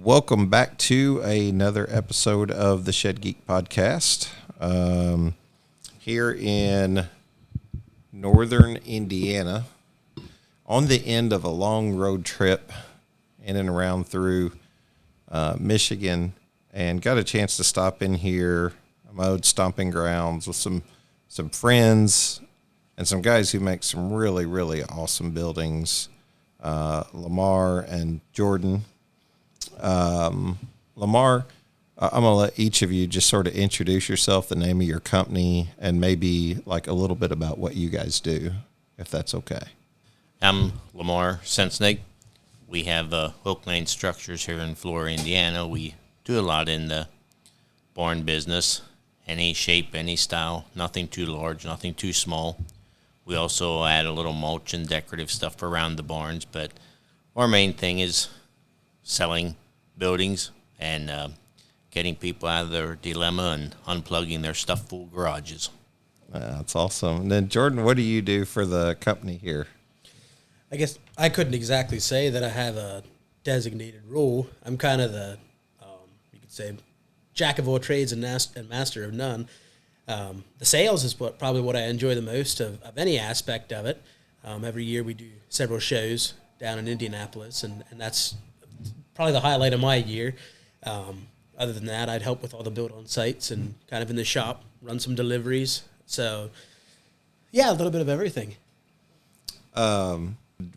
Welcome back to another episode of the Shed Geek Podcast. Here in northern Indiana, on the end of a long road trip in and around through Michigan, and got a chance to stop in here, my old stomping grounds, with some friends and some guys who make some really, really awesome buildings, Lamar and Jordan. Lamar, I'm going to let each of you just sort of introduce yourself, the name of your company, and maybe like a little bit about what you guys do, if that's okay. I'm Lamar Sensenig. We have Oak Lane Structures here in Flora, Indiana. We do a lot in the barn business, any shape, any style, nothing too large, nothing too small. We also add a little mulch and decorative stuff around the barns, but our main thing is selling buildings and getting people out of their dilemma and unplugging their stuff-full garages. That's awesome. And then, Jordan, what do you do for the company here? I guess I couldn't exactly say that I have a designated role. I'm kind of the, you could say, jack of all trades and master of none. The sales is probably what I enjoy the most of any aspect of it. Every year we do several shows down in Indianapolis, and that's probably the highlight of my year. Other than that, I'd help with all the build-on sites and kind of in the shop, run some deliveries. So, yeah, a little bit of everything.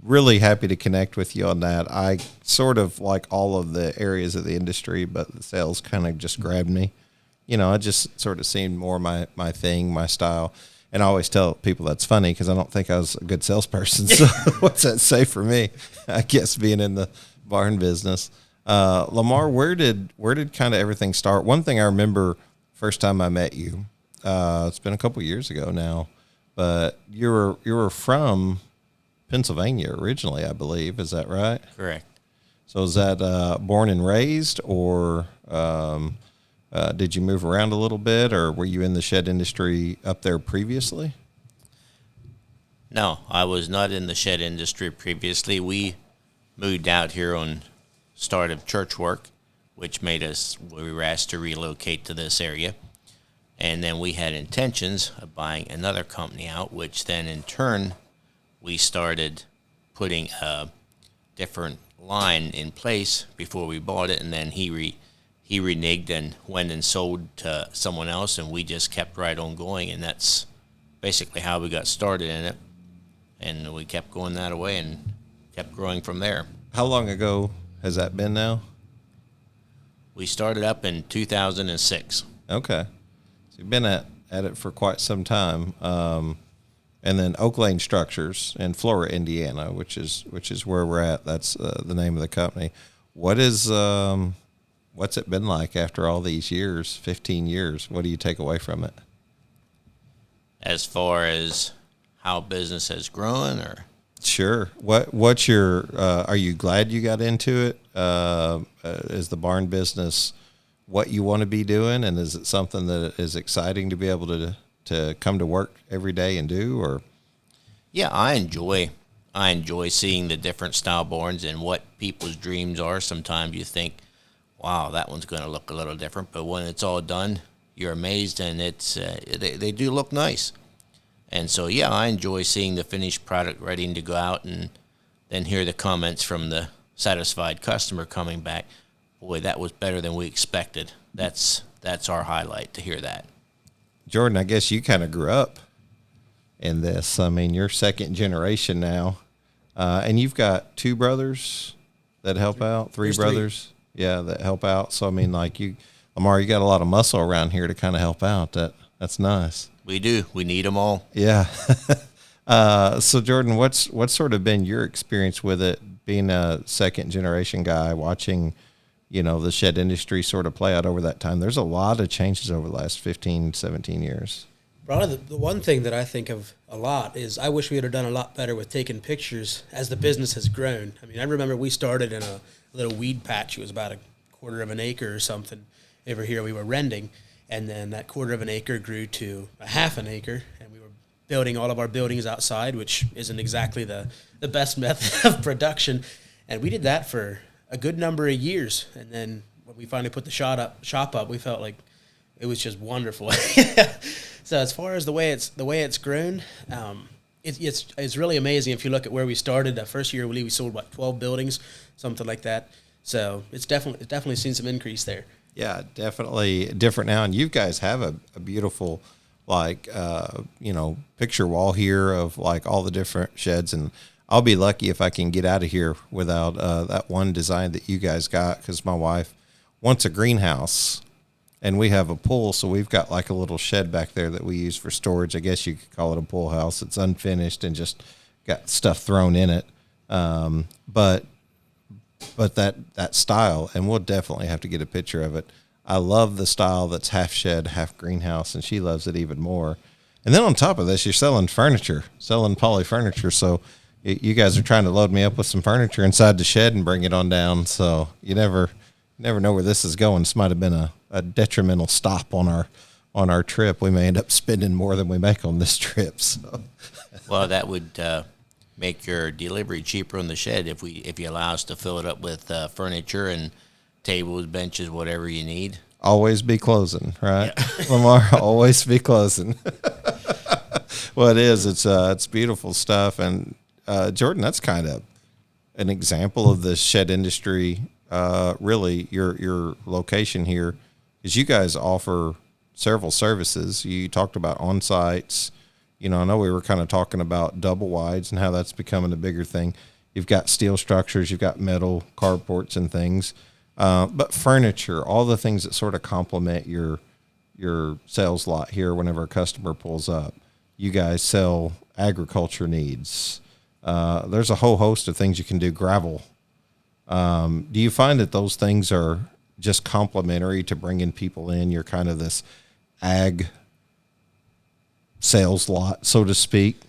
Really happy to connect with you on that. I sort of like all of the areas of the industry, but the sales kind of just grabbed me. You know, it just sort of seemed more my thing, my style. And I always tell people that's funny because I don't think I was a good salesperson. So what's that say for me? I guess being in the barn business. Lamar, where did kind of everything start? One thing I remember first time I met you, it's been a couple years ago now, but you were from Pennsylvania originally, I believe. Is that right? Correct. So is that born and raised, or did you move around a little bit, or were you in the shed industry up there previously? No, I was not in the shed industry previously. We moved out here on start of church work, which we were asked to relocate to this area. And then we had intentions of buying another company out, which then in turn we started putting a different line in place before we bought it, and then he reneged and went and sold to someone else, and we just kept right on going, and that's basically how we got started in it. And we kept going that way and kept growing from there. How long ago has that been now? We started up in 2006. Okay. So you've been at it for quite some time. And then Oak Lane Structures in Flora, Indiana, which is where we're at. That's the name of the company. What's it been like after all these years, 15 years? What do you take away from it? As far as how business has grown, or? Sure. What's your, are you glad you got into it? Is the barn business what you want to be doing? And is it something that is exciting to be able to come to work every day and do, or? Yeah, I enjoy seeing the different style barns and what people's dreams are. Sometimes you think, wow, that one's going to look a little different, but when it's all done, you're amazed, and it's they do look nice. And so, yeah, I enjoy seeing the finished product ready to go out, and then hear the comments from the satisfied customer coming back. Boy, that was better than we expected. That's our highlight, to hear that. Jordan, I guess you kind of grew up in this. I mean, you're second generation now, and you've got two brothers that help out, three brothers, yeah, that help out. So, I mean, like you, Lamar, you got a lot of muscle around here to kind of help out. That's nice. We do. We need them all. Yeah. So, Jordan, what's sort of been your experience with it, being a second generation guy, watching, you know, the shed industry sort of play out over that time? There's a lot of changes over the last 15, 17 years. Probably the one thing that I think of a lot is I wish we would have done a lot better with taking pictures as the business has grown. I mean, I remember we started in a little weed patch. It was about a quarter of an acre or something over here we were renting. And then that quarter of an acre grew to a half an acre, and we were building all of our buildings outside, which isn't exactly the best method of production. And we did that for a good number of years. And then when we finally put the shop up, we felt like it was just wonderful. So as far as the way it's grown, it's really amazing. If you look at where we started, that first year, I believe we sold 12 buildings, something like that. So it's definitely seen some increase there. Yeah, definitely different now. And you guys have a beautiful, picture wall here of like all the different sheds. And I'll be lucky if I can get out of here without that one design that you guys got, because my wife wants a greenhouse and we have a pool. So we've got like a little shed back there that we use for storage. I guess you could call it a pool house. It's unfinished and just got stuff thrown in it. But that style, and we'll definitely have to get a picture of it. I love the style that's half shed, half greenhouse, and she loves it even more. And then on top of this, you're selling poly furniture. So you guys are trying to load me up with some furniture inside the shed and bring it on down. So you never know where this is going. This might have been a detrimental stop on our trip. We may end up spending more than we make on this trip. So. Well, that would make your delivery cheaper in the shed if you allow us to fill it up with furniture and tables, benches, whatever you need. Always be closing, right? Yeah. Lamar, always be closing. Well, it is. It's beautiful stuff. And Jordan, that's kind of an example of the shed industry. Really, your location here is you guys offer several services. You talked about on-sites. I know we were kind of talking about double wides and how that's becoming a bigger thing. You've got steel structures, you've got metal carports and things, but furniture, all the things that sort of complement your sales lot here whenever a customer pulls up. You guys sell agriculture needs. There's a whole host of things you can do. Gravel. Do you find that those things are just complementary to bringing people in? You're kind of this ag sales lot, so to speak.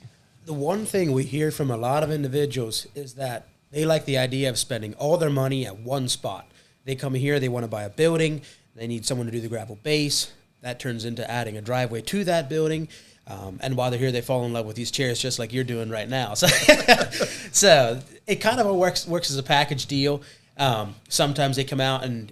The one thing we hear from a lot of individuals is that they like the idea of spending all their money at one spot. They come here, they want to buy a building, they need someone to do the gravel base. That turns into adding a driveway to that building. And while they're here, they fall in love with these chairs just like you're doing right now. So, so it kind of works as a package deal. Sometimes they come out and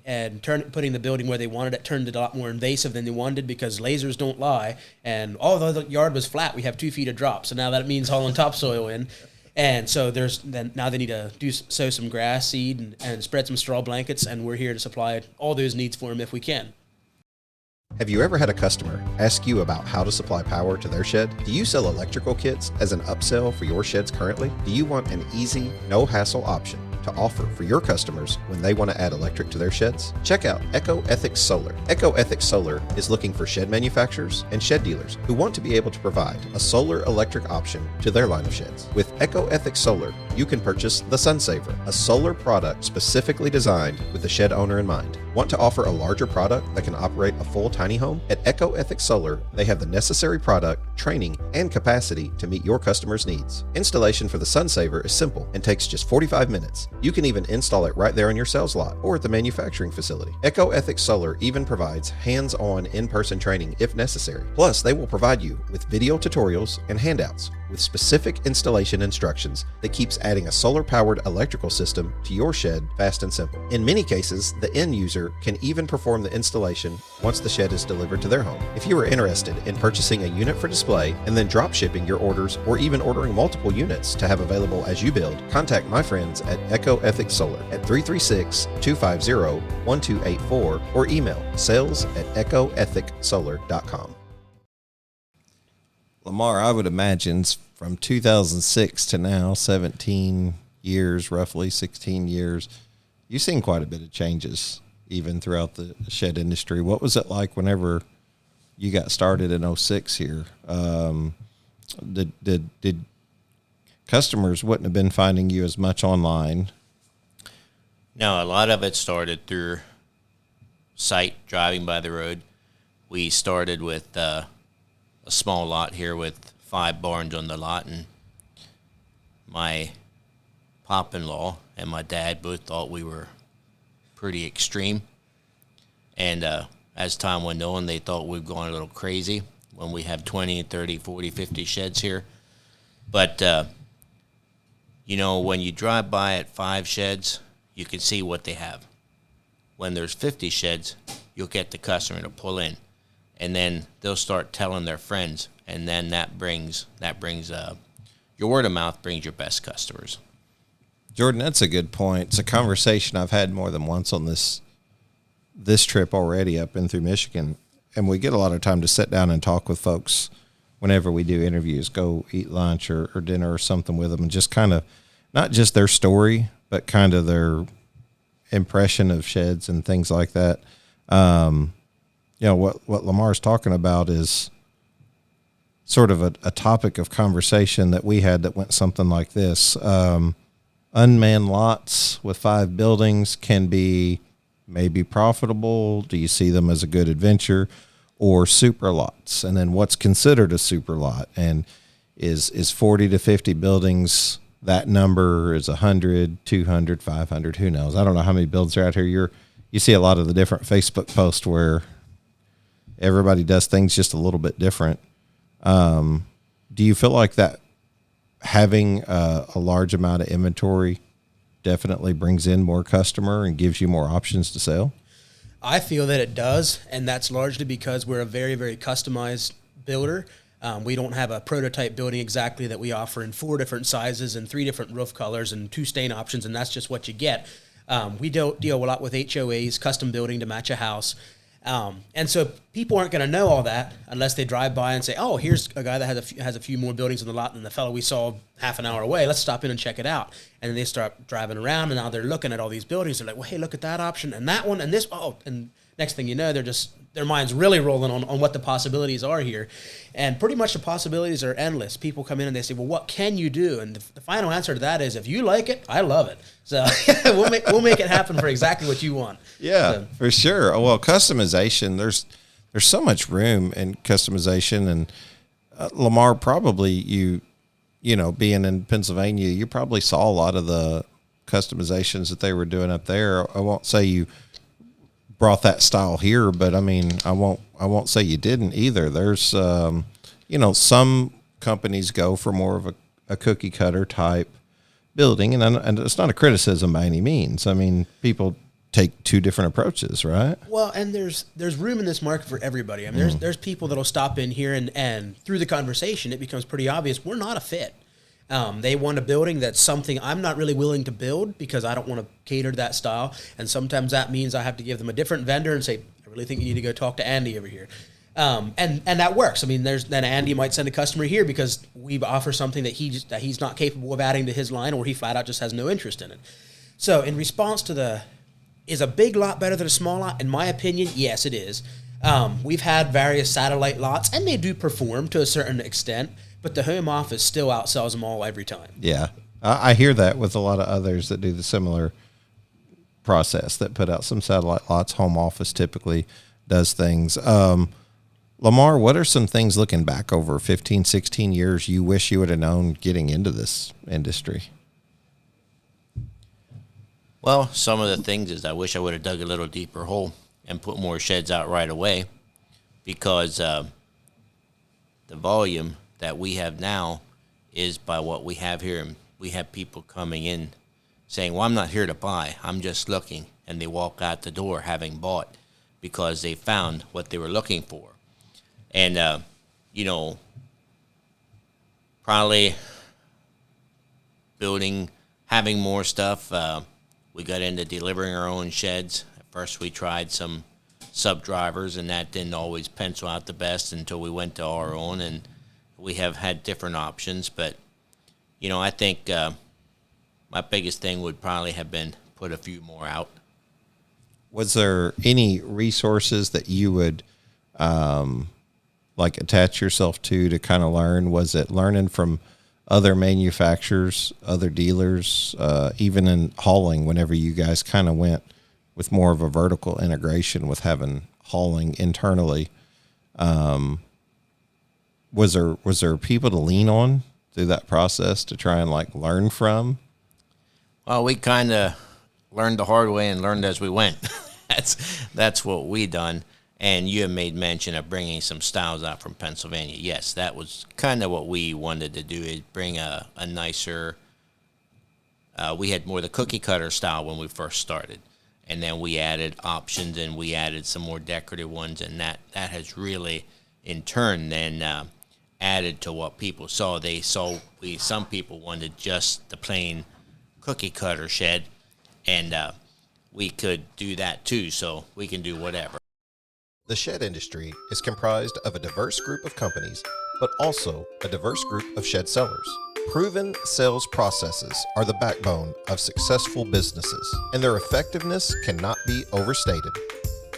putting the building where they wanted it turned it a lot more invasive than they wanted, because lasers don't lie. And although the yard was flat, we have 2 feet of drop. So now that means hauling topsoil in. And so now they need to sow some grass seed and spread some straw blankets. And we're here to supply all those needs for them if we can. Have you ever had a customer ask you about how to supply power to their shed? Do you sell electrical kits as an upsell for your sheds currently? Do you want an easy, no-hassle option to offer for your customers when they want to add electric to their sheds? Check out EcoEthics Solar. EcoEthics Solar is looking for shed manufacturers and shed dealers who want to be able to provide a solar electric option to their line of sheds. With EcoEthics Solar, you can purchase the Sunsaver, a solar product specifically designed with the shed owner in mind. Want to offer a larger product that can operate a full tiny home? At EcoEthics Solar, they have the necessary product, training, and capacity to meet your customers' needs. Installation for the Sunsaver is simple and takes just 45 minutes. You can even install it right there in your sales lot or at the manufacturing facility. EcoEthics Solar even provides hands-on in-person training if necessary. Plus, they will provide you with video tutorials and handouts with specific installation instructions that keeps adding a solar-powered electrical system to your shed fast and simple. In many cases, the end user can even perform the installation once the shed is delivered to their home. If you are interested in purchasing a unit for display and then drop shipping your orders, or even ordering multiple units to have available as you build, contact my friends at EcoEthics Solar at 336-250-1284 or email sales@ecoethicsolar.com. Lamar, I would imagine from 2006 to now, 17 years, roughly 16 years, you've seen quite a bit of changes even throughout the shed industry. What was it like whenever you got started in 06 here? Did customers wouldn't have been finding you as much online? No, a lot of it started through sight, driving by the road. We started with a small lot here with 5 barns on the lot, and my pop-in-law and my dad both thought we were pretty extreme. And as time went on, they thought we'd gone a little crazy when we have 20, 30, 40, 50 sheds here. But, when you drive by at 5 sheds, you can see what they have. When there's 50 sheds, you'll get the customer to pull in, and then they'll start telling their friends, and then that brings your word of mouth brings your best customers. Jordan, that's a good point. It's a conversation I've had more than once on this trip already up in through Michigan, and we get a lot of time to sit down and talk with folks whenever we do interviews, go eat lunch or dinner or something with them, and just kind of not just their story, but kind of their impression of sheds and things like that. What Lamar's talking about is sort of a topic of conversation that we had that went something like this. Unmanned lots with 5 buildings can be maybe profitable. Do you see them as a good adventure? Or super lots? And then what's considered a super lot? And is 40 to 50 buildings, that number is 100, 200, 500, who knows? I don't know how many builds are out here. You see a lot of the different Facebook posts where everybody does things just a little bit different. Do you feel like that having a large amount of inventory definitely brings in more customer and gives you more options to sell? I feel that it does, and that's largely because we're a very, very customized builder. We don't have a prototype building exactly that we offer in 4 different sizes and 3 different roof colors and 2 stain options, and that's just what you get. We deal a lot with HOAs, custom building to match a house. And so people aren't going to know all that unless they drive by and say, oh, here's a guy that has a few more buildings in the lot than the fellow we saw half an hour away. Let's stop in and check it out. And then they start driving around, and now they're looking at all these buildings. They're like, well, hey, look at that option and that one and this. Oh, and next thing you know, their mind's really rolling on what the possibilities are here. And pretty much the possibilities are endless. People come in and they say, well, what can you do? And the final answer to that is, if you like it, I love it. So we'll make it happen for exactly what you want. Yeah, so. For sure. Well, customization, there's so much room in customization. And Lamar, probably you being in Pennsylvania, you probably saw a lot of the customizations that they were doing up there. I won't say you brought that style here, but I mean, I won't say you didn't either. There's, some companies go for more of a cookie cutter type building, and it's not a criticism by any means. I mean, people take 2 different approaches, right? Well, and there's room in this market for everybody. I mean, there's people that'll stop in here and through the conversation, it becomes pretty obvious we're not a fit. They want a building that's something I'm not really willing to build because I don't want to cater to that style. And sometimes that means I have to give them a different vendor and say, I really think you need to go talk to Andy over here. And that works. I mean, then Andy might send a customer here because we offer something that he's not capable of adding to his line, or he flat out just has no interest in it. So in response to is a big lot better than a small lot? In my opinion, yes, it is. We've had various satellite lots, and they do perform to a certain extent, but the home office still outsells them all every time. Yeah. I hear that with a lot of others that do the similar process, that put out some satellite lots. Home office typically does things. Lamar, what are some things looking back over 15, 16 years you wish you would have known getting into this industry? Well, some of the things is I wish I would have dug a little deeper hole and put more sheds out right away, because the volume that we have now is by what we have here. And we have people coming in saying, well, I'm not here to buy, I'm just looking. And they walk out the door having bought because they found what they were looking for. And, probably having more stuff. We got into delivering our own sheds. At first we tried some sub-drivers, and that didn't always pencil out the best until we went to our own, and we have had different options. But, I think my biggest thing would probably have been put a few more out. Was there any resources that you would attach yourself to kind of learn? Was it learning from other manufacturers, other dealers, even in hauling, whenever you guys kind of went with more of a vertical integration with having hauling internally? Was there people to lean on through that process to try and learn from? Well, we kind of learned the hard way and learned as we went. That's what we done. And you have made mention of bringing some styles out from Pennsylvania. Yes, that was kind of what we wanted to do, is bring a nicer we had more the cookie cutter style when we first started. And then we added options and we added some more decorative ones. And that has really, in turn, then added to what people saw. Some people wanted just the plain cookie cutter shed. And we could do that too. So we can do whatever. The shed industry is comprised of a diverse group of companies, but also a diverse group of shed sellers. Proven sales processes are the backbone of successful businesses, and their effectiveness cannot be overstated.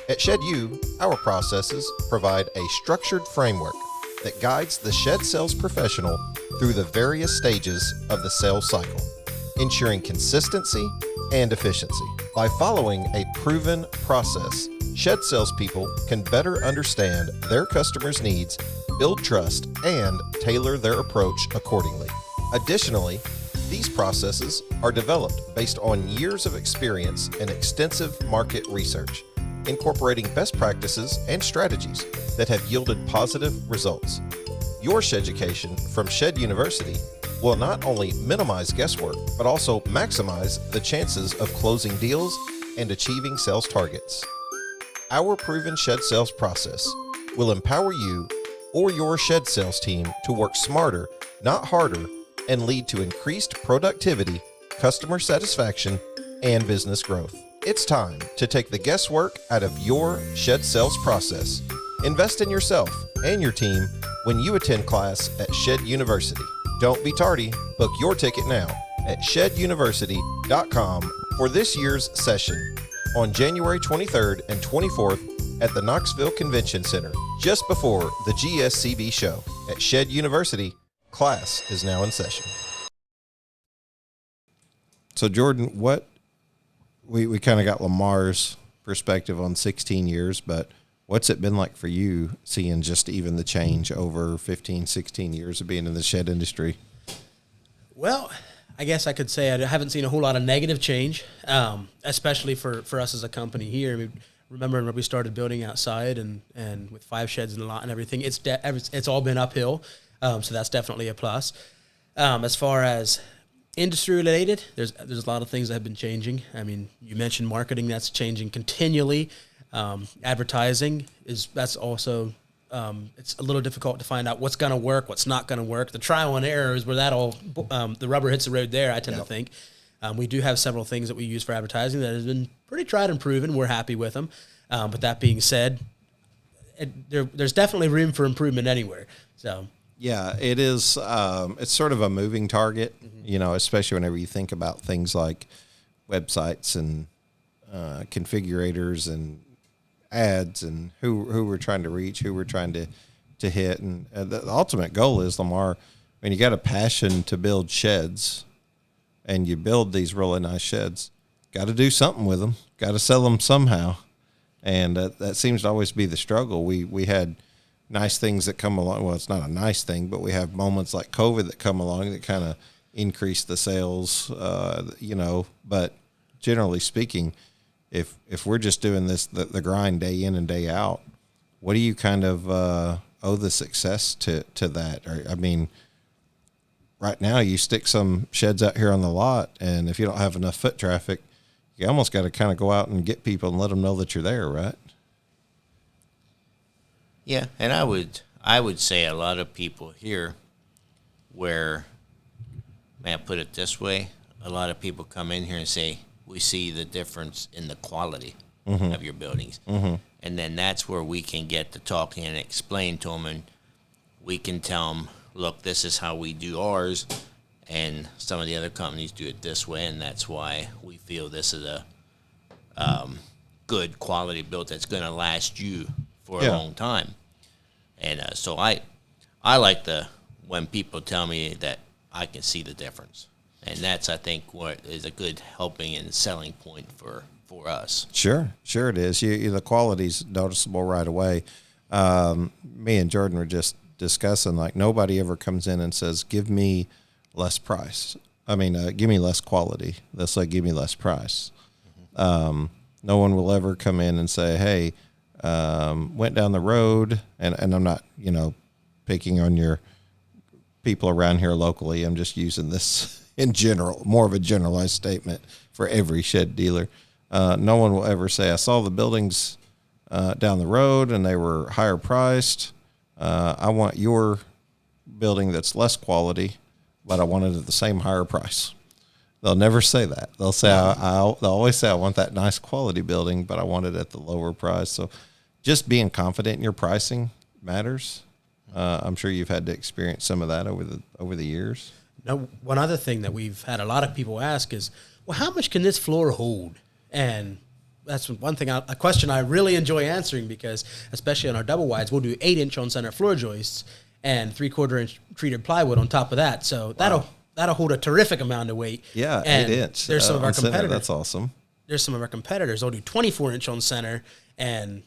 At ShedU, our processes provide a structured framework that guides the shed sales professional through the various stages of the sales cycle, ensuring consistency and efficiency. By following a proven process, shed salespeople can better understand their customers' needs, build trust, and tailor their approach accordingly. Additionally, these processes are developed based on years of experience and extensive market research, incorporating best practices and strategies that have yielded positive results. Your Sheducation from Shed University will not only minimize guesswork, but also maximize the chances of closing deals and achieving sales targets. Our proven shed sales process will empower you or your shed sales team to work smarter, not harder, and lead to increased productivity, customer satisfaction, and business growth. It's time to take the guesswork out of your shed sales process. Invest in yourself and your team when you attend class at Shed University. Don't be tardy. Book your ticket now at sheduniversity.com for this year's session on January 23rd and 24th at the Knoxville Convention Center, just before the GSCB show. At Shed University, class is now in session. So Jordan, we kind of got Lamar's perspective on 16 years, but what's it been like for you seeing just even the change over 15, 16 years of being in the shed industry? Well, I guess I could say I haven't seen a whole lot of negative change, especially for us as a company here. I mean, remember when we started building outside and with 5 sheds in the lot and everything, it's all been uphill. So that's definitely a plus. As far as industry related, there's a lot of things that have been changing. I mean, you mentioned marketing, that's changing continually. Advertising that's also it's a little difficult to find out what's going to work, what's not going to work. The trial and error is where that all the rubber hits the road there, I tend to think. We do have several things that we use for advertising that has been pretty tried and proven. We're happy with them. But that being said, there's definitely room for improvement anywhere. So yeah, it is. It's sort of a moving target, especially whenever you think about things like websites and configurators and ads and who we're trying to reach, who we're trying to hit. And the ultimate goal is, Lamar, when you got a passion to build sheds and you build these really nice sheds, got to do something with them, got to sell them somehow. And that seems to always be the struggle. We had nice things that come along. Well, it's not a nice thing, but we have moments like COVID that come along that kind of increase the sales, but generally speaking, if we're just doing this, the grind day in and day out, what do you kind of owe the success to that? Or, I mean, right now you stick some sheds out here on the lot, and if you don't have enough foot traffic, you almost got to kind of go out and get people and let them know that you're there, right? Yeah, and I would say a lot of people here where, may I put it this way, a lot of people come in here and say, we see the difference in the quality of your buildings. Mm-hmm. And then that's where we can get to talking and explain to them, and we can tell them, look, this is how we do ours, and some of the other companies do it this way, and that's why we feel this is a good quality build that's going to last you for a long time. And so I like when people tell me that I can see the difference. And that's, I think, what is a good helping and selling point for us. Sure it is. The quality's noticeable right away. Me and Jordan were just discussing, like, nobody ever comes in and says, give me less price. I mean, give me less quality. That's like, give me less price. Mm-hmm. No one will ever come in and say, hey, went down the road, and I'm not, picking on your people around here locally. I'm just using this in general, more of a generalized statement for every shed dealer. No one will ever say, I saw the buildings down the road and they were higher priced. I want your building that's less quality, but I want it at the same higher price. They'll never say that. They'll say, they'll always say, I want that nice quality building, but I want it at the lower price. So just being confident in your pricing matters. I'm sure you've had to experience some of that over the years. Now, one other thing that we've had a lot of people ask is, well, how much can this floor hold? And that's one thing, a question I really enjoy answering, because especially on our double wides, we'll do 8-inch on center floor joists and 3/4 inch treated plywood on top of that. So that'll hold a terrific amount of weight. Yeah, and 8-inch. There's some of our competitors. That's awesome. There's some of our competitors. They'll do 24-inch on center and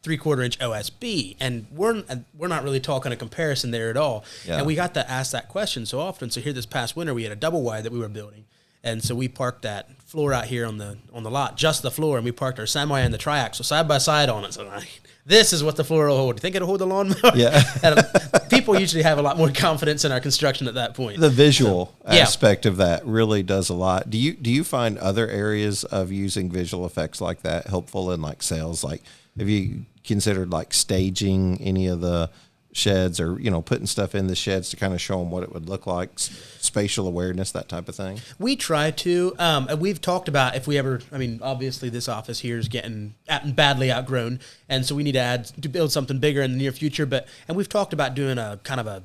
3/4 inch OSB, and we're not really talking a comparison there at all. Yeah. And we got to ask that question so often. So here this past winter, we had a double wide that we were building, and so we parked that floor out here on the lot, just the floor, and we parked our semi and the triaxle side by side on it. So this is what the floor will hold. You think it'll hold the lawnmower? Yeah. And people usually have a lot more confidence in our construction at that point. The visual aspect of that really does a lot. Do you find other areas of using visual effects like that helpful in like sales? Like, have you considered like staging any of the sheds, or putting stuff in the sheds to kind of show them what it would look like, spatial awareness, that type of thing? We try to, and we've talked about if we ever, obviously this office here is getting badly outgrown, and so we need to build something bigger in the near future. And we've talked about doing a kind of a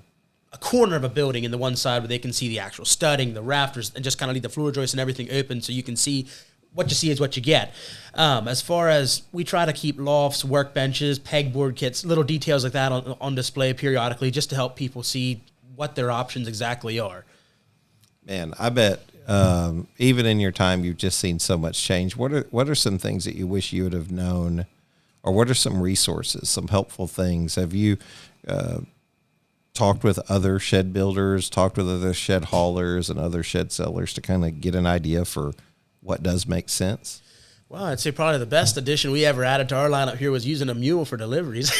corner of a building in the one side where they can see the actual studding, the rafters, and just kind of leave the floor joists and everything open so you can see. What you see is what you get. As far as we try to keep lofts, workbenches, pegboard kits, little details like that on display periodically, just to help people see what their options exactly are. Man, I bet even in your time, you've just seen so much change. What are some things that you wish you would have known, or what are some resources, some helpful things? Have you talked with other shed builders, talked with other shed haulers and other shed sellers to kind of get an idea for what does make sense? Well, I'd say probably the best addition we ever added to our lineup here was using a mule for deliveries.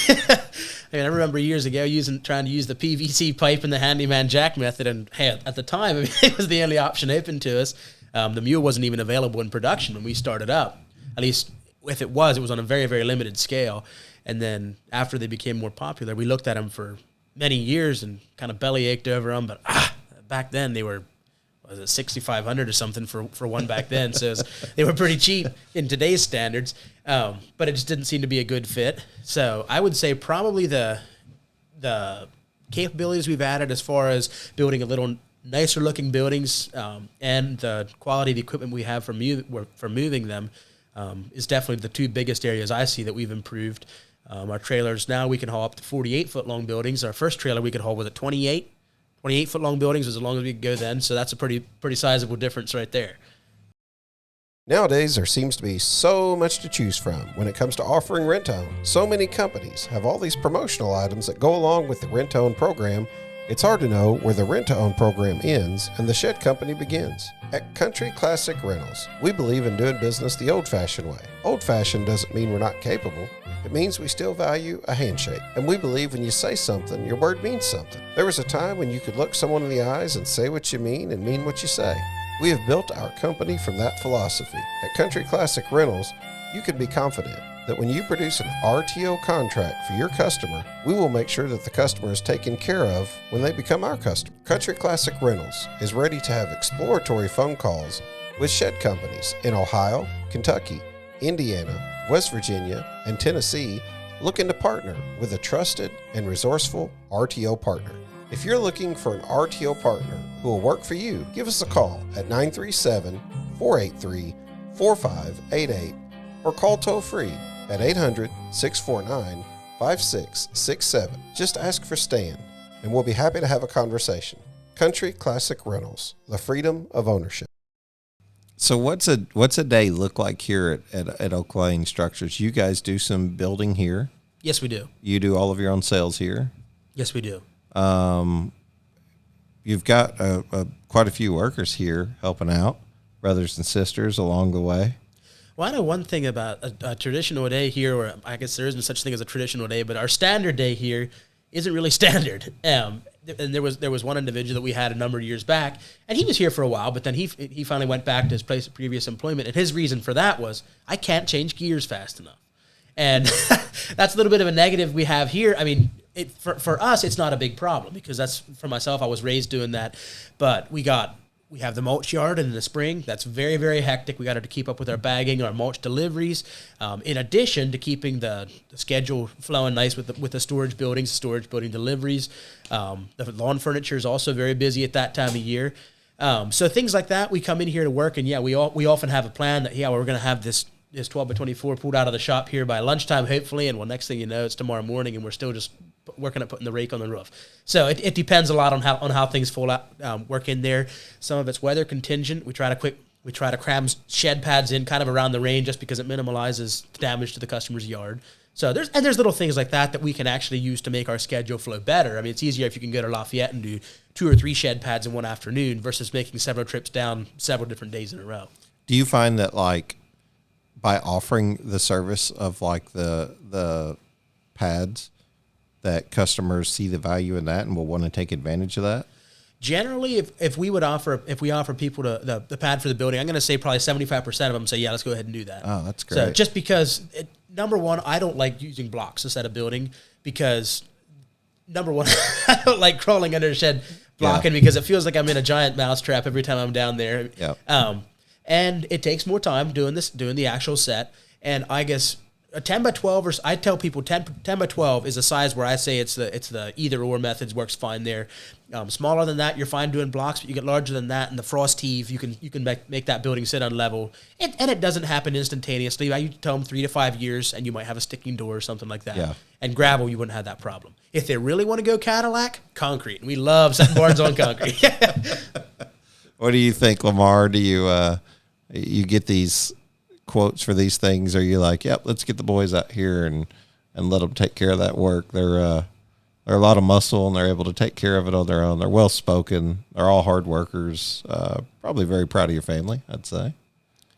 I remember years ago trying to use the PVC pipe and the handyman jack method, and hey, at the time, it was the only option open to us. The mule wasn't even available in production when we started up. At least if it was on a very, very limited scale. And then after they became more popular, we looked at them for many years and kind of belly ached over them. But back then they were, was it $6,500 or something for one back then? So they were pretty cheap in today's standards, but it just didn't seem to be a good fit. So I would say probably the capabilities we've added as far as building a little nicer looking buildings and the quality of the equipment we have for moving them is definitely the two biggest areas I see that we've improved. Our trailers now, we can haul up to 48-foot long buildings. Our first trailer we could haul was at 28-foot long buildings was as long as we could go then, so that's a pretty sizable difference right there. Nowadays, there seems to be so much to choose from when it comes to offering rent-to-own. So many companies have all these promotional items that go along with the rent-to-own program. It's hard to know where the rent-to-own program ends and the shed company begins. At Country Classic Rentals, we believe in doing business the old-fashioned way. Old-fashioned doesn't mean we're not capable. It means we still value a handshake. And we believe when you say something, your word means something. There was a time when you could look someone in the eyes and say what you mean and mean what you say. We have built our company from that philosophy. At Country Classic Rentals, you can be confident that when you produce an RTO contract for your customer, we will make sure that the customer is taken care of when they become our customer. Country Classic Rentals is ready to have exploratory phone calls with shed companies in Ohio, Kentucky, Indiana, West Virginia, and Tennessee, looking to partner with a trusted and resourceful RTO partner. If you're looking for an RTO partner who will work for you, give us a call at 937-483-4588 or call toll-free at 800-649-5667. Just ask for Stan, and we'll be happy to have a conversation. Country Classic Rentals, the freedom of ownership. So what's a day look like here at Oak Lane Structures? You guys do some building here. Yes, we do. You do all of your own sales here. Yes, we do. You've got quite a few workers here helping out, brothers and sisters along the way. Well, I know one thing about a traditional day here, or I guess there isn't such thing as a traditional day, but our standard day here isn't really standard. and there was one individual that we had a number of years back, and he was here for a while, but then he finally went back to his place of previous employment, and his reason for that was, I can't change gears fast enough. And that's a little bit of a negative we have here. I mean, for us, it's not a big problem, because that's, for myself, I was raised doing that, but we have the mulch yard in the spring. That's very, very hectic. We got to keep up with our bagging, our mulch deliveries, in addition to keeping the schedule flowing nice with the storage building deliveries. The lawn furniture is also very busy at that time of year. So things like that, we come in here to work, and we often have a plan that, we're going to have this 12 by 24 pulled out of the shop here by lunchtime, hopefully, and next thing you know, it's tomorrow morning, and we're still just working at putting the rake on the roof. So it depends a lot on how things fall out, work in there. Some of it's weather contingent. We try to cram shed pads in kind of around the rain, just because it minimalizes damage to the customer's yard. So there's little things like that we can actually use to make our schedule flow better. I mean, it's easier if you can go to Lafayette and do 2 or 3 shed pads in one afternoon versus making several trips down several different days in a row. Do you find that, like, by offering the service of, like, the pads, that customers see the value in that and will want to take advantage of that? Generally, if we offer people the pad for the building, I'm going to say probably 75% of them say, yeah, let's go ahead and do that. Oh, that's great. So just because, number one, I don't like using blocks to set a building, because, number one, I don't like crawling under a shed blocking, because it feels like I'm in a giant mousetrap every time I'm down there. Yeah. And it takes more time doing the actual set. And I guess a 10 by 12, or I tell people 10 by 12 is a size where I say it's the either or methods works fine there. Smaller than that, you're fine doing blocks, but you get larger than that, and the frost heave, you can make that building sit on level. And it doesn't happen instantaneously. I tell them 3 to 5 years, and you might have a sticking door or something like that. Yeah. And gravel, you wouldn't have that problem. If they really want to go Cadillac, concrete. And we love setting barns on concrete. What do you think, Lamar? Do you get these quotes for these things? Are you like, yep, let's get the boys out here and let them take care of that work? They're a lot of muscle, and they're able to take care of it on their own. They're well spoken. They're all hard workers. Probably very proud of your family, I'd say.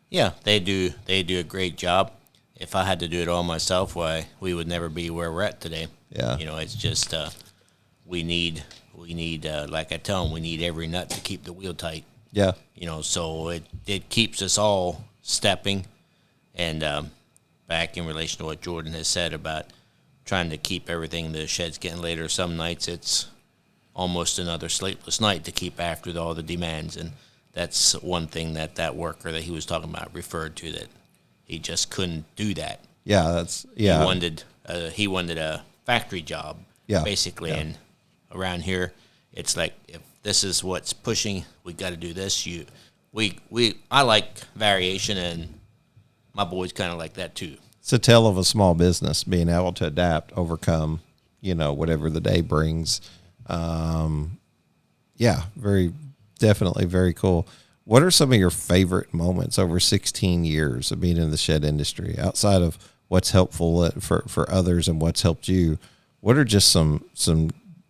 Yeah, they do a great job. If I had to do it all myself, why, we would never be where we're at today. Yeah. It's just we need like I tell them, we need every nut to keep the wheel tight. Yeah. So it keeps us all stepping. And back in relation to what Jordan has said about trying to keep everything, the shed's getting later. Some nights it's almost another sleepless night to keep after all the demands. And that's one thing that worker that he was talking about referred to, that he just couldn't do that. Yeah, He wanted a factory job, basically. Yeah. And around here, it's like, if this is what's pushing, we got to do this. I like variation, and my boys kind of like that too. It's a tale of a small business being able to adapt, overcome, whatever the day brings. Definitely very cool. What are some of your favorite moments over 16 years of being in the shed industry, outside of what's helpful for others and what's helped you? What are just some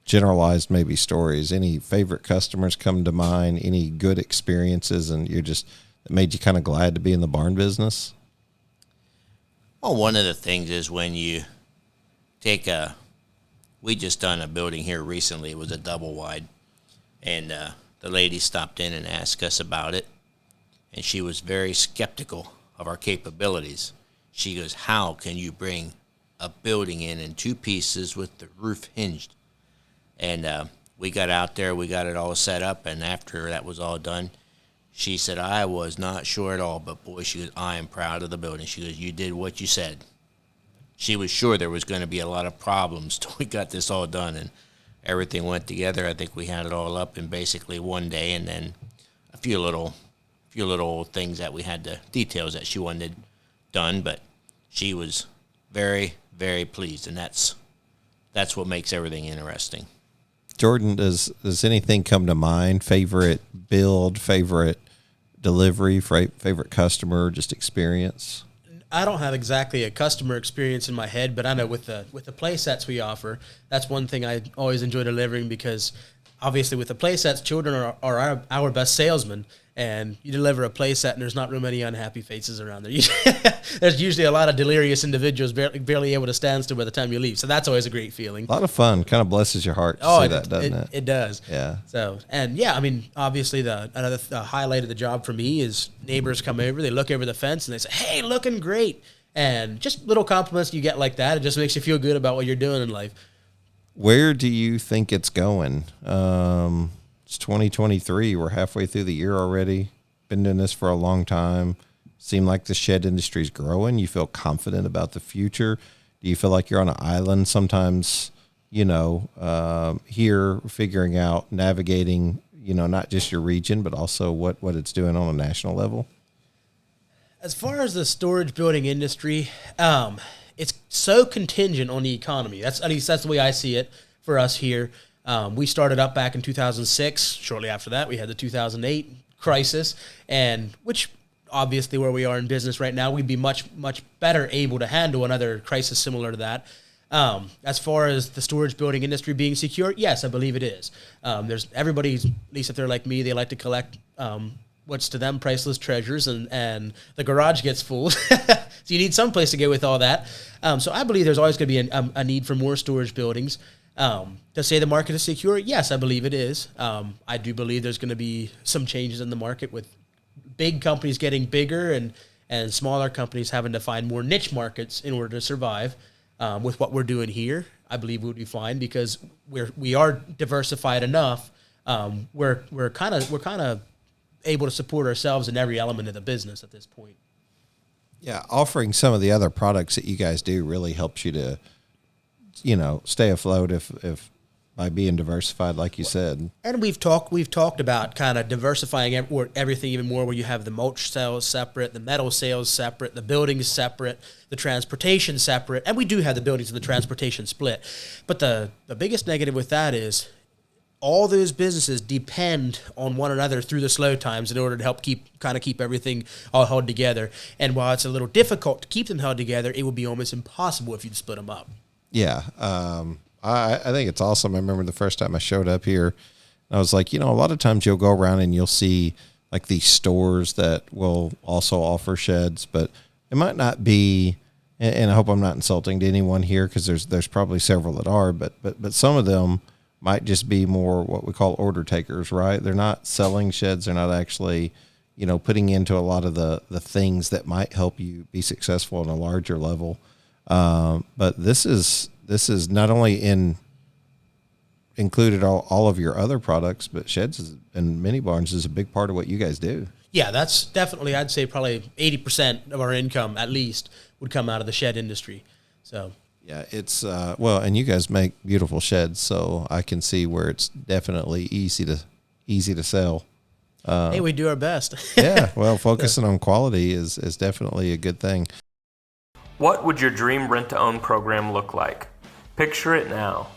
generalized maybe stories? Any favorite customers come to mind? Any good experiences, and that made you kind of glad to be in the barn business? Well, one of the things is when you take we just done a building here recently. It was a double wide, and the lady stopped in and asked us about it, and she was very skeptical of our capabilities. She goes, how can you bring a building in 2 pieces with the roof hinged? And we got out there, we got it all set up, and after that was all done, she said, I was not sure at all, but boy, she goes, I am proud of the building. She goes, you did what you said. She was sure there was going to be a lot of problems till we got this all done, and everything went together. I think we had it all up in basically one day, and then a few little things that we had, the details that she wanted done, but she was very, very pleased, and that's what makes everything interesting. Jordan, does anything come to mind? Favorite build, favorite delivery, favorite customer, just experience? I don't have exactly a customer experience in my head, but I know with the play sets we offer, that's one thing I always enjoy delivering, because obviously with the play sets, children are our best salesmen, and you deliver a play set and there's not real many unhappy faces around there. There's usually a lot of delirious individuals barely able to stand still by the time you leave. So that's always a great feeling. A lot of fun. Kind of blesses your heart to see that, doesn't it? It does. Yeah. So, and yeah, I mean, obviously another highlight of the job for me is neighbors come over, they look over the fence and they say, "Hey, looking great." And just little compliments you get like that. It just makes you feel good about what you're doing in life. Where do you think it's going? It's 2023. We're halfway through the year already. Been doing this for a long time. Seem like the shed industry is growing. You feel confident about the future. Do you feel like you're on an island sometimes, here figuring out, navigating, not just your region, but also what it's doing on a national level? As far as the storage building industry, it's so contingent on the economy. At least that's the way I see it for us here. We started up back in 2006. Shortly after that, we had the 2008 crisis, and which obviously where we are in business right now, we'd be much, much better able to handle another crisis similar to that. As far as the storage building industry being secure, yes, I believe it is. There's everybody, at least if they're like me, they like to collect what's to them priceless treasures, and the garage gets full. So you need some place to go with all that. So I believe there's always going to be a need for more storage buildings. To say the market is secure, yes, I believe it is. I do believe there's going to be some changes in the market with big companies getting bigger and smaller companies having to find more niche markets in order to survive. With what we're doing here, I believe we'll be fine because we are diversified enough. We're kind of able to support ourselves in every element of the business at this point. Yeah, offering some of the other products that you guys do really helps you to, stay afloat if by being diversified, like you said. And we've talked about kind of diversifying everything even more, where you have the mulch sales separate, the metal sales separate, the buildings separate, the transportation separate, and we do have the buildings and the transportation split. But the biggest negative with that is all those businesses depend on one another through the slow times in order to help keep everything all held together. And while it's a little difficult to keep them held together, it would be almost impossible if you'd split them up. Yeah. I think it's awesome. I remember the first time I showed up here, I was like, a lot of times you'll go around and you'll see like these stores that will also offer sheds, but it might not be, and I hope I'm not insulting to anyone here because there's probably several that are, but some of them might just be more what we call order takers, right? They're not selling sheds. They're not actually, putting into a lot of the things that might help you be successful on a larger level. But this is not only included all of your other products, but sheds and mini barns is a big part of what you guys do. Yeah, that's definitely, I'd say probably 80% of our income at least would come out of the shed industry. So yeah, it's and you guys make beautiful sheds, so I can see where it's definitely easy to sell. Hey, we do our best. Yeah, well, focusing on quality is definitely a good thing. What would your dream rent-to-own program look like? Picture it now.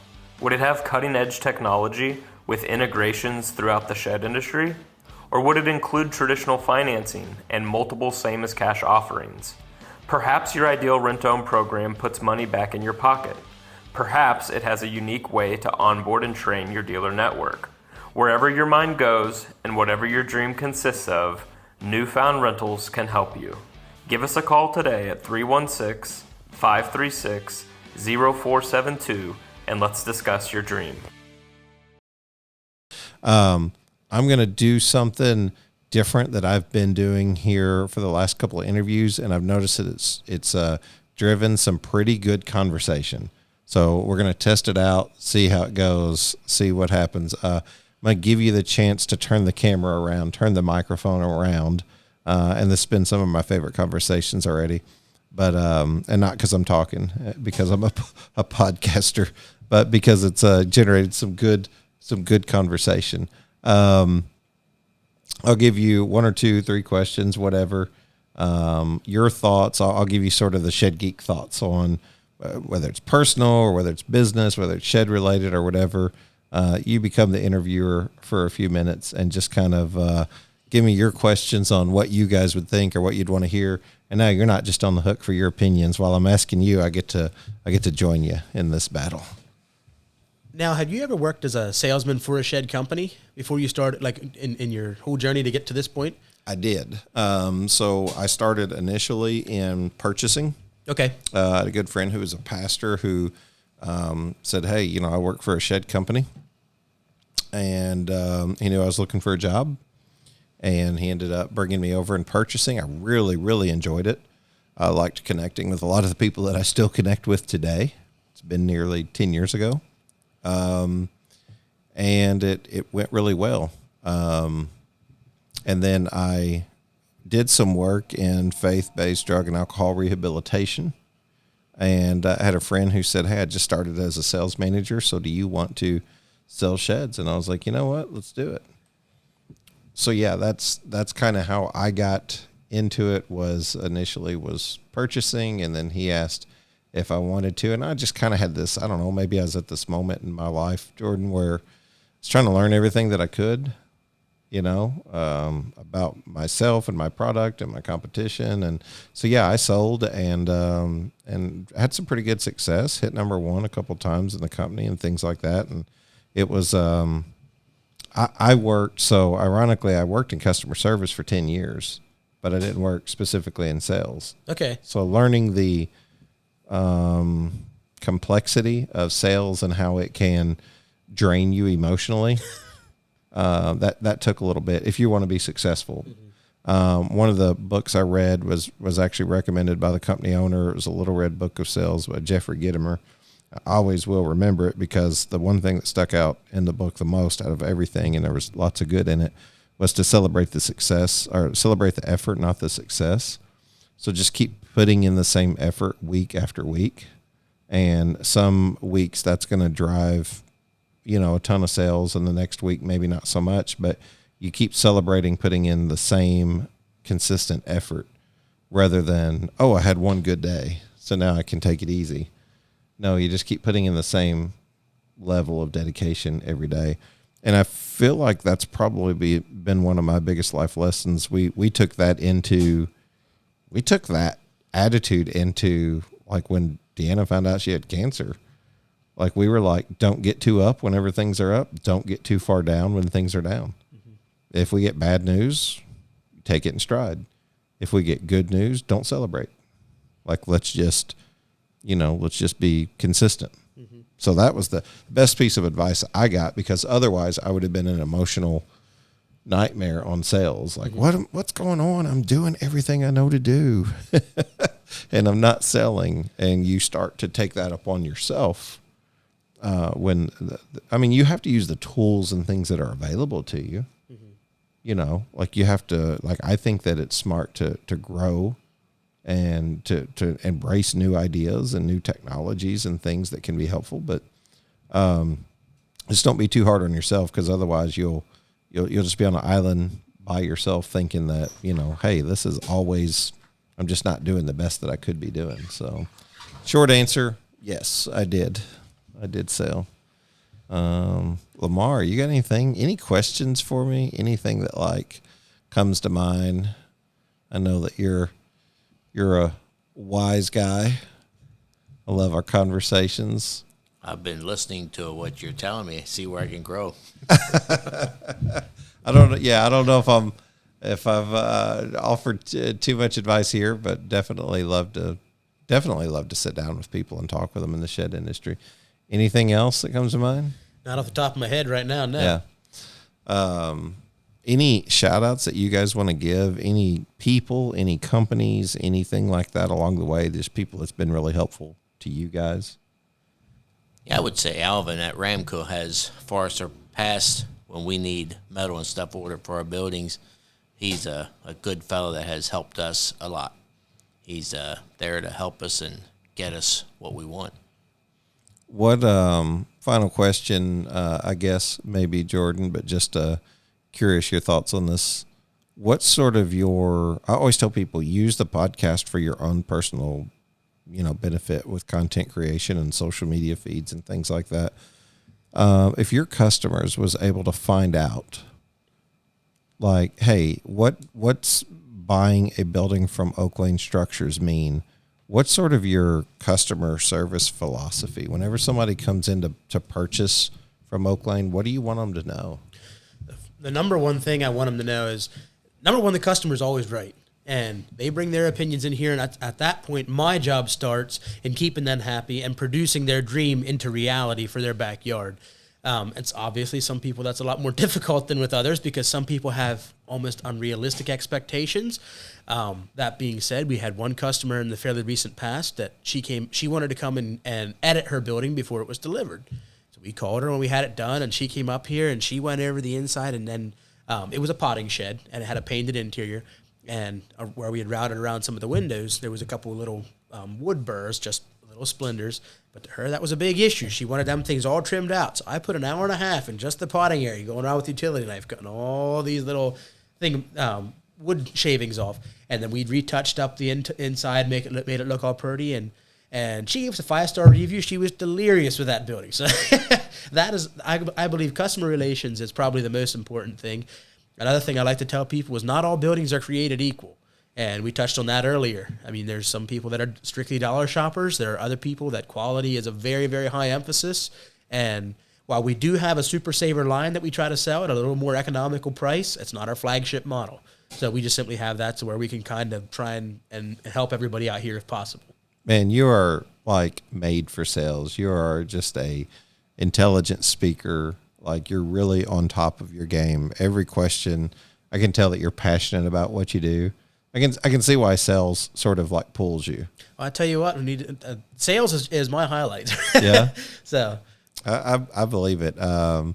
Would it have cutting-edge technology with integrations throughout the shed industry? Or would it include traditional financing and multiple same-as-cash offerings? Perhaps your ideal rent-to-own program puts money back in your pocket. Perhaps it has a unique way to onboard and train your dealer network. Wherever your mind goes and whatever your dream consists of, Newfound Rentals can help you. Give us a call today at 316-536-0472 and let's discuss your dream. I'm going to do something different that I've been doing here for the last couple of interviews, and I've noticed that it's driven some pretty good conversation. So we're going to test it out, see how it goes, see what happens. I'm going to give you the chance to turn the camera around, turn the microphone around. And this has been some of my favorite conversations already, but and not because I'm talking, because I'm a podcaster, but because it's generated some good conversation. I'll give you 1 or 2, 3 questions, whatever. Your thoughts. I'll give you sort of the Shed Geek thoughts on whether it's personal or whether it's business, whether it's shed related or whatever. You become the interviewer for a few minutes and just kind of give me your questions on what you guys would think or what you'd want to hear. And now you're not just on the hook for your opinions. While I'm asking you, I get to join you in this battle. Now, have you ever worked as a salesman for a shed company before you started, like in your whole journey to get to this point? I did. So I started initially in purchasing. Okay. I had a good friend who was a pastor who said, hey, you know, I work for a shed company. And he knew I was looking for a job. And he ended up bringing me over in purchasing. I really, really enjoyed it. I liked connecting with a lot of the people that I still connect with today. It's been nearly 10 years ago. And it went really well. And then I did some work in faith-based drug and alcohol rehabilitation. And I had a friend who said, hey, I just started as a sales manager, so do you want to sell sheds? And I was like, you know what, let's do it. So yeah, that's kind of how I got into it. Was initially was purchasing, and then he asked if I wanted to, and I just kind of had this, I don't know, maybe I was at this moment in my life, Jordan, where I was trying to learn everything that I could, you know, about myself and my product and my competition. And so, yeah, I sold and had some pretty good success, hit number one a couple of times in the company and things like that. And it was, I worked, so ironically, I worked in customer service for 10 years, but I didn't work specifically in sales. Okay. So learning the complexity of sales and how it can drain you emotionally, that took a little bit if you want to be successful. Mm-hmm. One of the books I read was actually recommended by the company owner. It was a Little Red Book of Sales by Jeffrey Gitomer. I always will remember it because the one thing that stuck out in the book the most out of everything, and there was lots of good in it, was to celebrate the success, or celebrate the effort, not the success. So just keep putting in the same effort week after week. And some weeks that's going to drive, you know, a ton of sales, and the next week maybe not so much, but you keep celebrating putting in the same consistent effort rather than, oh, I had one good day, so now I can take it easy. No, you just keep putting in the same level of dedication every day. And I feel like that's probably been one of my biggest life lessons. We took that attitude into, like, when Deanna found out she had cancer. Like, we were like, don't get too up whenever things are up. Don't get too far down when things are down. Mm-hmm. If we get bad news, take it in stride. If we get good news, don't celebrate. Like, let's just be consistent. Mm-hmm. So that was the best piece of advice I got, because otherwise I would have been an emotional nightmare on sales. Like, mm-hmm. what's going on? I'm doing everything I know to do and I'm not selling. And you start to take that upon yourself. You have to use the tools and things that are available to you. Mm-hmm. You know, like, you have to, like, I think that it's smart to grow and to embrace new ideas and new technologies and things that can be helpful. But just don't be too hard on yourself, because otherwise you'll just be on an island by yourself thinking that, you know, hey, this is always, I'm just not doing the best that I could be doing. So short answer, yes, I did sell. Lamar, you got any questions for me? Anything that, like, comes to mind? I know that you're a wise guy. I love our conversations. I've been listening to what you're telling me. See where I can grow. I don't know. Yeah, I don't know if I've offered too much advice here, but definitely love to sit down with people and talk with them in the shed industry. Anything else that comes to mind? Not off the top of my head right now. No. Yeah. Any shout outs that you guys want to give? Any people, any companies, anything like that along the way? There's people that's been really helpful to you guys. Yeah, I would say Alvin at Ramco has far surpassed when we need metal and stuff ordered for our buildings. He's a good fellow that has helped us a lot. He's there to help us and get us what we want. What final question, I guess, maybe, Jordan, but just curious your thoughts on this. What's sort of I always tell people, use the podcast for your own personal, benefit with content creation and social media feeds and things like that. If your customers was able to find out, like, hey, what's buying a building from Oak Lane Structures mean what's sort of your customer service philosophy? Whenever somebody comes in to purchase from Oak Lane, what do you want them to know? The number one thing I want them to know is, number one, the customer's always right. And they bring their opinions in here, and at that point, my job starts in keeping them happy and producing their dream into reality for their backyard. It's obviously some people that's a lot more difficult than with others because some people have almost unrealistic expectations. That being said, we had one customer in the fairly recent past that she wanted to come and edit her building before it was delivered. So we called her when we had it done, and she came up here and she went over the inside, and then it was a potting shed and it had a painted interior. And where we had routed around some of the windows, there was a couple of little wood burrs, just little splinters. But to her, that was a big issue. She wanted them things all trimmed out. So I put an hour and a half in just the potting area, going around with the utility knife, cutting all these little wood shavings off. And then we'd retouched up the inside, made it look all pretty. And she gave us a 5-star review. She was delirious with that building. So that is, I believe, customer relations is probably the most important thing. Another thing I like to tell people is not all buildings are created equal. And we touched on that earlier. I mean, there's some people that are strictly dollar shoppers. There are other people that quality is a very, very high emphasis. And while we do have a Super Saver line that we try to sell at a little more economical price, it's not our flagship model. So we just simply have that to where we can kind of try and help everybody out here if possible. Man, you are like made for sales. You are just a intelligent speaker. Like, you're really on top of your game. Every question, I can tell that you're passionate about what you do. I can see why sales sort of like pulls you. Well, I tell you what, we need sales is my highlight. Yeah. So I believe it. I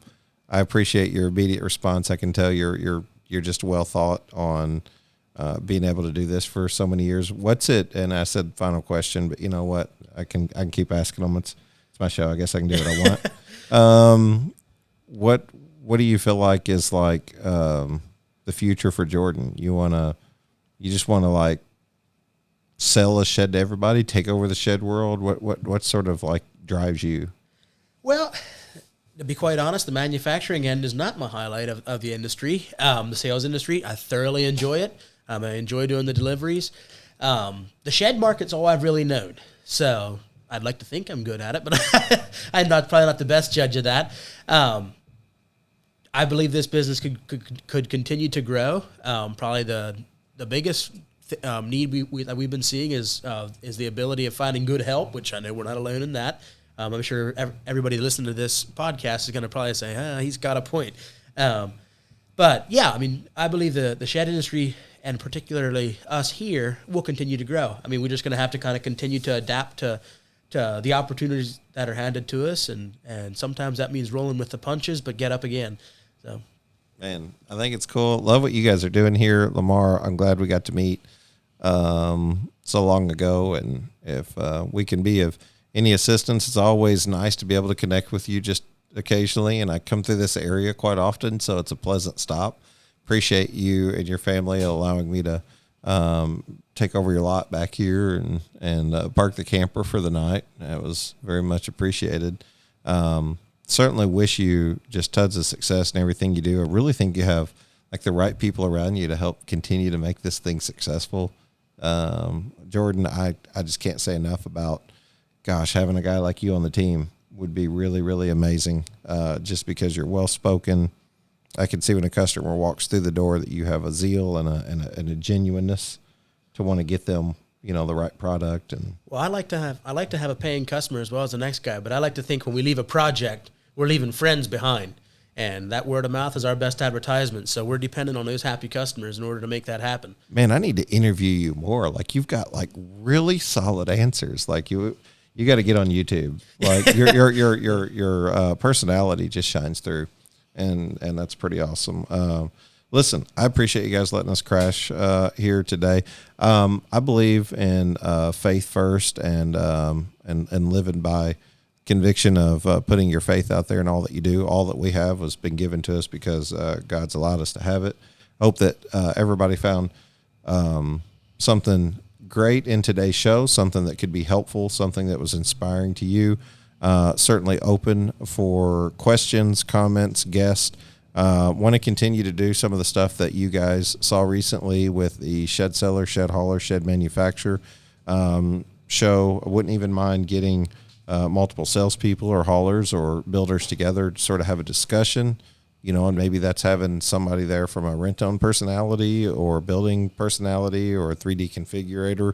appreciate your immediate response. I can tell you're just well thought on being able to do this for so many years. What's it? And I said final question, but you know what? I can keep asking them. It's my show. I guess I can do what I want. What do you feel like is like the future for Jordan? You just want to like sell a shed to everybody, take over the shed world? What sort of like drives you? Well, to be quite honest, the manufacturing end is not my highlight of the industry. The sales industry, I thoroughly enjoy it. I enjoy doing the deliveries. The shed market's all I've really known. So I'd like to think I'm good at it, but I'm probably not the best judge of that. I believe this business could continue to grow. Probably the biggest need that we've been seeing is the ability of finding good help, which I know we're not alone in that. I'm sure everybody listening to this podcast is going to probably say, he's got a point. But yeah, I mean, I believe the shed industry, and particularly us here, will continue to grow. I mean, we're just going to have to kind of continue to adapt to the opportunities that are handed to us, and sometimes that means rolling with the punches, but get up again. So, man, I think it's cool. Love what you guys are doing here, Lamar. I'm glad we got to meet so long ago, and if we can be of any assistance, it's always nice to be able to connect with you just occasionally, and I come through this area quite often, so it's a pleasant stop. Appreciate you and your family allowing me to take over your lot back here and park the camper for the night. It was very much appreciated. Certainly wish you just tons of success in everything you do. I really think you have like the right people around you to help continue to make this thing successful. Jordan, I just can't say enough about, gosh, having a guy like you on the team would be really, really amazing. Just because you're well-spoken. I can see when a customer walks through the door that you have a zeal and a genuineness to want to get them, the right product. And well, I like to have a paying customer as well as the next guy, but I like to think when we leave a project, we're leaving friends behind, and that word of mouth is our best advertisement. So we're dependent on those happy customers in order to make that happen. Man, I need to interview you more. Like, you've got like really solid answers. Like you got to get on YouTube. Like your personality just shines through. And that's pretty awesome. Listen, I appreciate you guys letting us crash here today. I believe in faith first and living by conviction of putting your faith out there in all that you do. All that we have has been given to us because God's allowed us to have it. Hope that everybody found something great in today's show, something that could be helpful, something that was inspiring to you. Certainly open for questions, comments, guests. Want to continue to do some of the stuff that you guys saw recently with the shed seller, shed hauler, shed manufacturer. show. I wouldn't even mind getting multiple salespeople or haulers or builders together to sort of have a discussion, and maybe that's having somebody there from a rent-own personality or building personality or a 3D configurator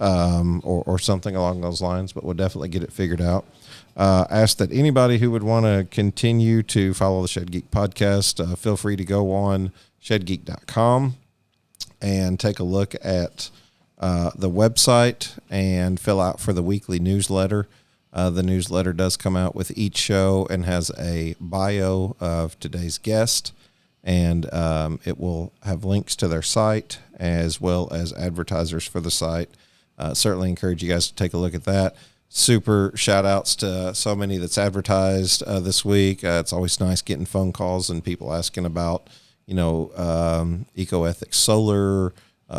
or something along those lines, but we'll definitely get it figured out. Ask that anybody who would want to continue to follow the Shed Geek podcast, feel free to go on shedgeek.com and take a look at the website and fill out for the weekly newsletter. The newsletter does come out with each show and has a bio of today's guest, and it will have links to their site as well as advertisers for the site. Certainly encourage you guys to take a look at that. Super shout outs to so many that's advertised this week. It's always nice getting phone calls and people asking about, EcoEthics Solar,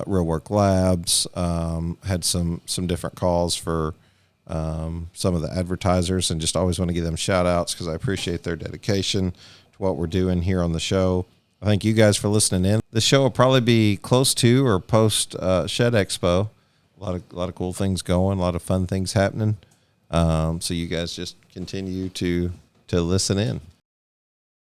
Real Work Labs. Had some different calls for some of the advertisers, and just always want to give them shout outs because I appreciate their dedication to what we're doing here on the show. I thank you guys for listening in. The show will probably be close to or post Shed Expo. A lot of cool things going, a lot of fun things happening. So you guys just continue to listen in.